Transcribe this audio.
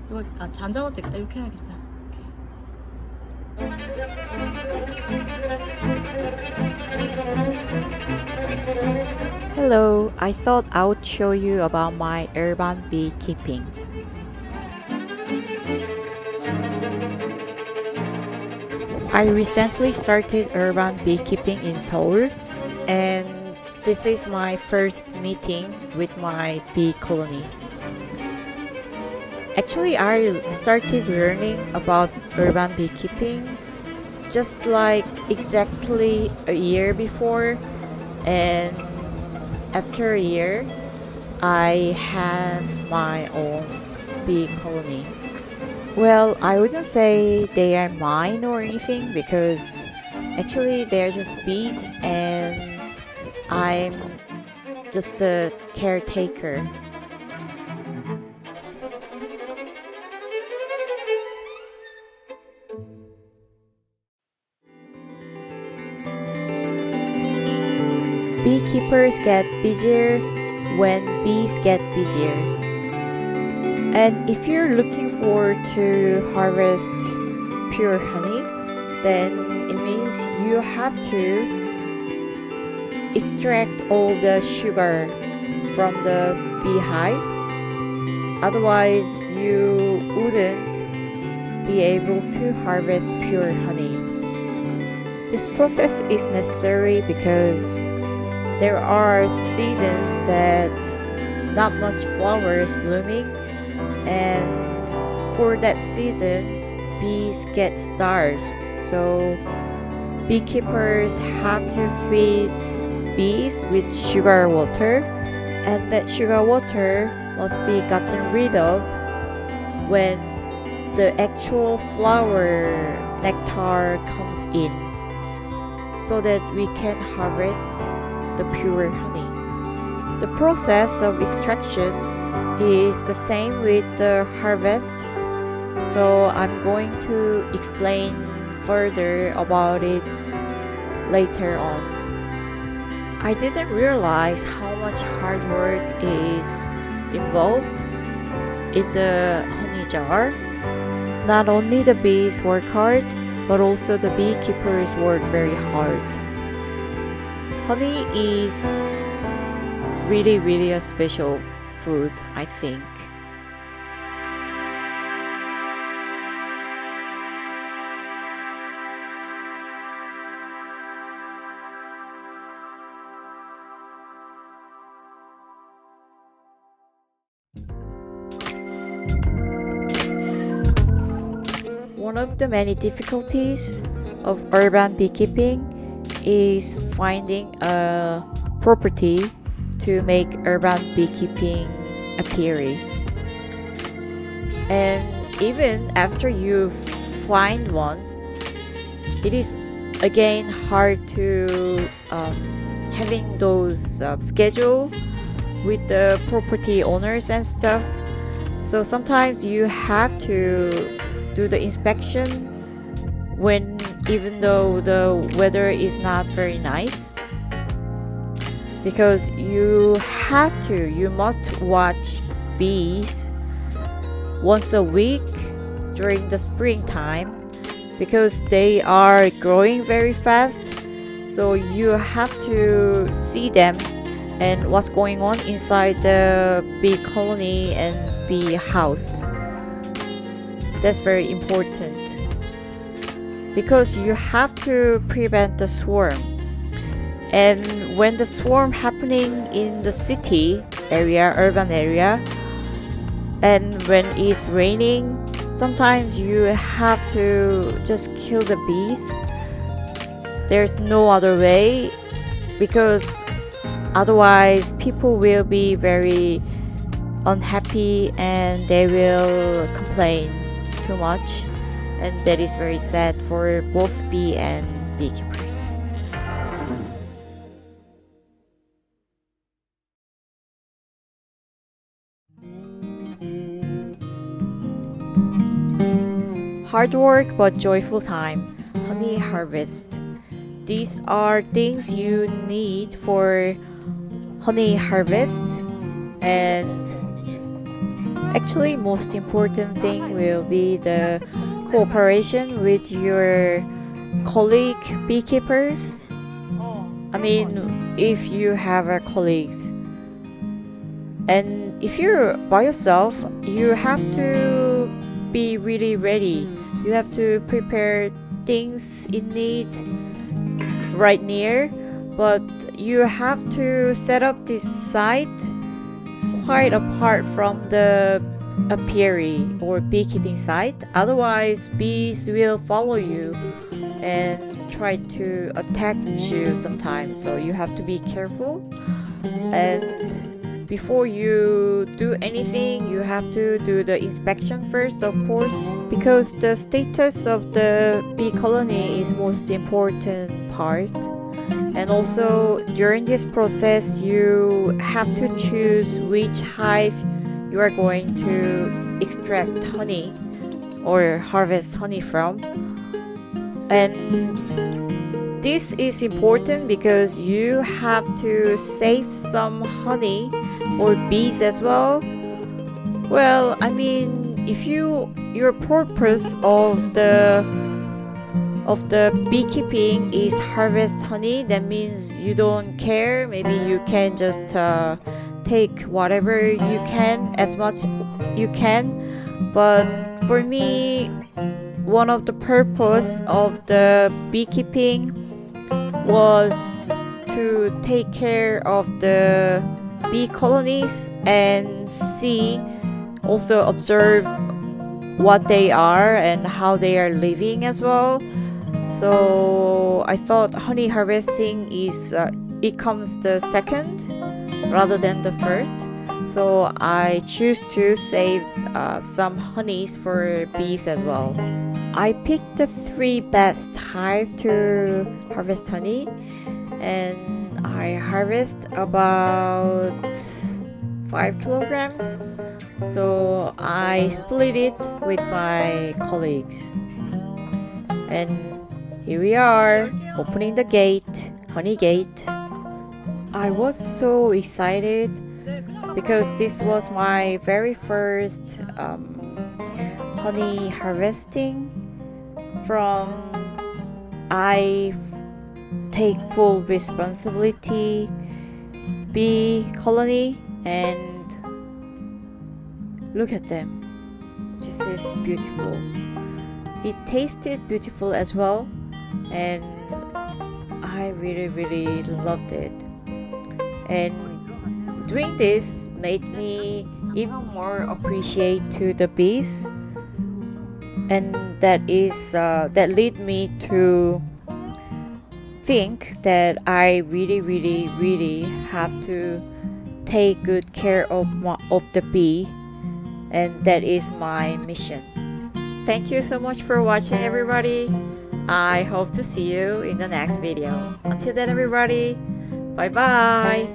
이거 잠자고 때 이렇게 해야겠다. Hello, I thought I would show you about my urban beekeeping. I recently started urban beekeeping in Seoul, and this is my first meeting with my bee colony. Actually, I started learning about urban beekeeping just like exactly a year before, and after a year, I have my own bee colony. Well, I wouldn't say they are mine or anything because actually they're just bees and I'm just a caretaker. Beekeepers get busier when bees get busier. And if you're looking forward to harvest pure honey, then it means you have to extract all the sugar from the beehive. Otherwise, you wouldn't be able to harvest pure honey. This process is necessary because there are seasons that not much flowers blooming, and for that season bees get starved, so beekeepers have to feed bees with sugar water, and that sugar water must be gotten rid of when the actual flower nectar comes in so that we can harvest the pure honey. The process of extraction is the same with the harvest, so I'm going to explain further about it later on. I didn't realize how much hard work is involved in the honey jar. Not only the bees work hard, but also the beekeepers work very hard. Honey is really a special food, I think. One of the many difficulties of urban beekeeping is finding a property to make urban beekeeping appearing. And even after you find one, it is again hard to having those schedule with the property owners and stuff. So sometimes you have to do the inspection when even though the weather is not very nice, because you must watch bees once a week during the springtime because they are growing very fast, so you have to see them and what's going on inside the bee colony and bee house. That's very important because you have to prevent the swarm. And when the swarm happening in the city area, urban area, and when it's raining, sometimes you have to just kill the bees. There's no other way because otherwise people will be very unhappy and they will complain too much, and that is very sad for both bee and beekeepers. Hard work but joyful time. Honey harvest. These are things you need for honey harvest, and Actually, most important thing will be the cooperation with your colleague beekeepers. I mean, if you have a colleagues, and if you're by yourself, you have to be really ready. You have to prepare things in need right near, but you have to set up this site quite apart from the apiary or beekeeping site. Otherwise, bees will follow you and try to attack you sometimes. So you have to be careful. And before you do anything, you have to do the inspection first, of course, because the status of the bee colony is most important part. And also during this process, you have to choose which hive you are going to extract honey or harvest honey from. And this is important because you have to save some honey for bees as well. Well, I mean, if your purpose of the beekeeping is harvest honey, that means you don't care. Maybe you can just take whatever you can, as much you can. But for me, one of the purpose of the beekeeping was to take care of the bee colonies and see, also observe what they are and how they are living as well. So I thought honey harvesting is it comes the second rather than the first. So I choose to save some honeys for bees as well. I picked the 3 best hive to harvest honey, and I harvest about 5 kilograms. So I split it with my colleagues. And here we are, opening the gate, honey gate. I was so excited because this was my very first honey harvesting. I take full responsibility bee colony, and look at them. This is beautiful. It tasted beautiful as well, and I really loved it. And doing this made me even more appreciate to the bees, and that led me to think that I really have to take good care of the bee, and that is my mission. Thank you so much for watching, everybody. I hope to see you in the next video. Until then, everybody, bye bye.